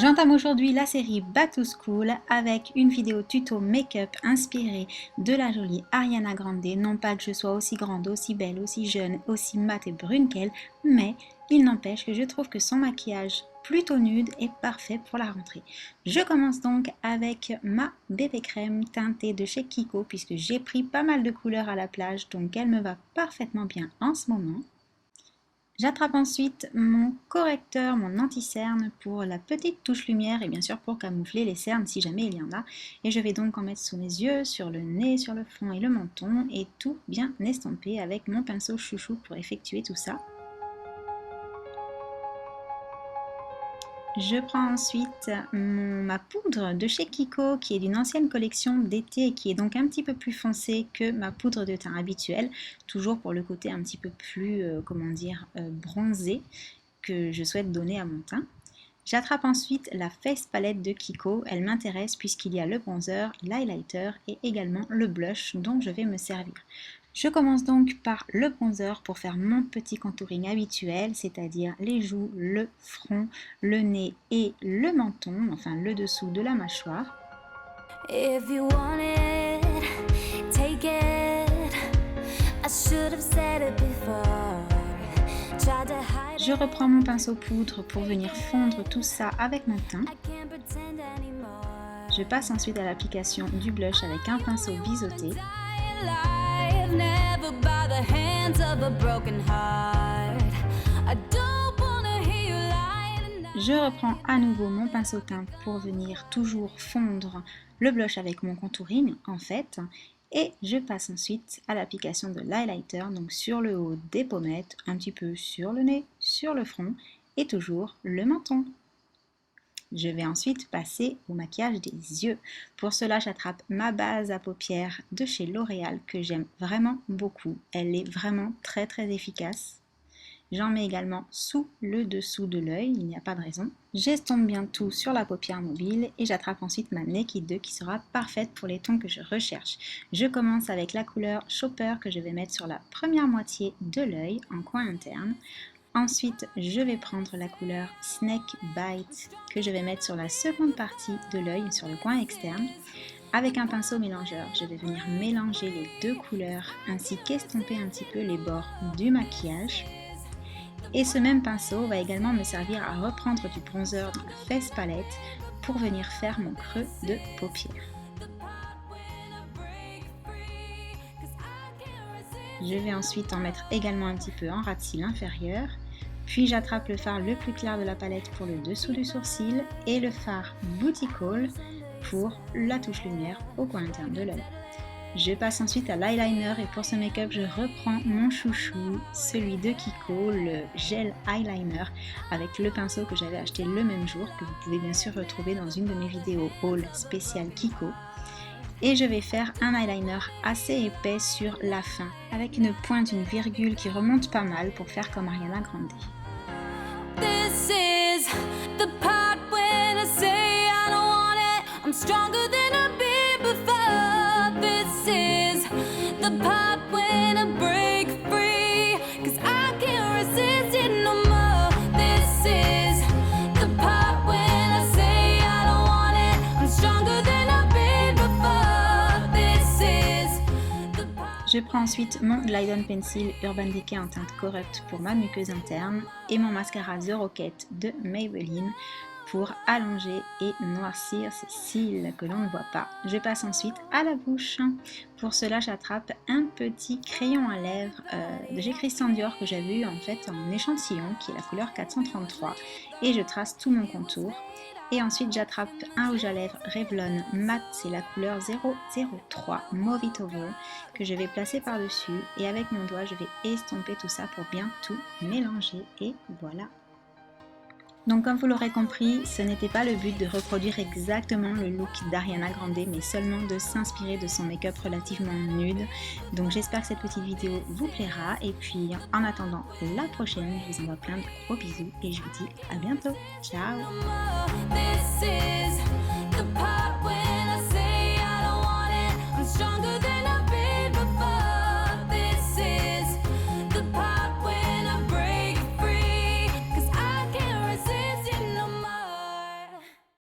J'entame aujourd'hui la série Back to School avec une vidéo tuto make-up inspirée de la jolie Ariana Grande. Non pas que je sois aussi grande, aussi belle, aussi jeune, aussi mate et brune qu'elle, mais il n'empêche que je trouve que son maquillage plutôt nude est parfait pour la rentrée. Je commence donc avec ma bébé crème teintée de chez Kiko puisque j'ai pris pas mal de couleurs à la plage, donc elle me va parfaitement bien en ce moment. J'attrape ensuite mon correcteur, mon anti-cerne pour la petite touche lumière et bien sûr pour camoufler les cernes si jamais il y en a. Et je vais donc en mettre sous mes yeux, sur le nez, sur le front et le menton et tout bien estomper avec mon pinceau chouchou pour effectuer tout ça. Je prends ensuite ma poudre de chez Kiko qui est d'une ancienne collection d'été et qui est donc un petit peu plus foncée que ma poudre de teint habituelle, toujours pour le côté un petit peu plus, bronzé que je souhaite donner à mon teint. J'attrape ensuite la Face Palette de Kiko, elle m'intéresse puisqu'il y a le bronzer, l'highlighter et également le blush dont je vais me servir. Je commence donc par le bronzer pour faire mon petit contouring habituel, c'est-à-dire les joues, le front, le nez et le menton, enfin le dessous de la mâchoire. If you want it, take it. I should have said it before. Je reprends mon pinceau poudre pour venir fondre tout ça avec mon teint. Je passe ensuite à l'application du blush avec un pinceau biseauté. Je reprends à nouveau mon pinceau teint pour venir toujours fondre le blush avec mon contouring en fait. Et je passe ensuite à l'application de l'highlighter, donc sur le haut des pommettes, un petit peu sur le nez, sur le front et toujours le menton. Je vais ensuite passer au maquillage des yeux. Pour cela, j'attrape ma base à paupières de chez L'Oréal que j'aime vraiment beaucoup. Elle est vraiment très efficace. J'en mets également sous le dessous de l'œil, il n'y a pas de raison. J'estompe bien tout sur la paupière mobile et j'attrape ensuite ma Naked 2 qui sera parfaite pour les tons que je recherche. Je commence avec la couleur Shopper que je vais mettre sur la première moitié de l'œil en coin interne. Ensuite, je vais prendre la couleur Snake Bite que je vais mettre sur la seconde partie de l'œil, sur le coin externe. Avec un pinceau mélangeur, je vais venir mélanger les deux couleurs ainsi qu'estomper un petit peu les bords du maquillage. Et ce même pinceau va également me servir à reprendre du bronzer dans la Face Palette pour venir faire mon creux de paupière. Je vais ensuite en mettre également un petit peu en ras de cils inférieur. Puis j'attrape le fard le plus clair de la palette pour le dessous du sourcil et le fard Booty Call pour la touche lumière au coin interne de l'œil. Je passe ensuite à l'eyeliner et pour ce make-up, je reprends mon chouchou, celui de Kiko, le gel eyeliner avec le pinceau que j'avais acheté le même jour, que vous pouvez bien sûr retrouver dans une de mes vidéos haul spéciale Kiko. Et je vais faire un eyeliner assez épais sur la fin, avec une pointe, une virgule qui remonte pas mal pour faire comme Ariana Grande. This is the part when I say I don't want it. I'm stronger than I've been before. This is the part when I break free, 'cause I can't resist it no more. This is the part when I say I don't want it. I'm stronger than I've been before. This is the part. Je prends ensuite mon Glide On Pencil Urban Decay en teinte Corrupt pour ma muqueuse interne et mon mascara The Rocket de Maybelline pour allonger et noircir ces cils que l'on ne voit pas. Je passe ensuite à la bouche. Pour cela, j'attrape un petit crayon à lèvres de chez Christian Dior que j'avais eu en fait en échantillon qui est la couleur 433 et je trace tout mon contour. Et ensuite, j'attrape un rouge à lèvres Revlon Matte, c'est la couleur 003 Mauve It Over que je vais placer par-dessus et avec mon doigt, je vais estomper tout ça pour bien tout mélanger et voilà. Donc comme vous l'aurez compris, ce n'était pas le but de reproduire exactement le look d'Ariana Grande, mais seulement de s'inspirer de son make-up relativement nude. Donc j'espère que cette petite vidéo vous plaira et puis en attendant la prochaine, je vous envoie plein de gros bisous et je vous dis à bientôt. Ciao! This is the part when I say I don't want it. I'm stronger than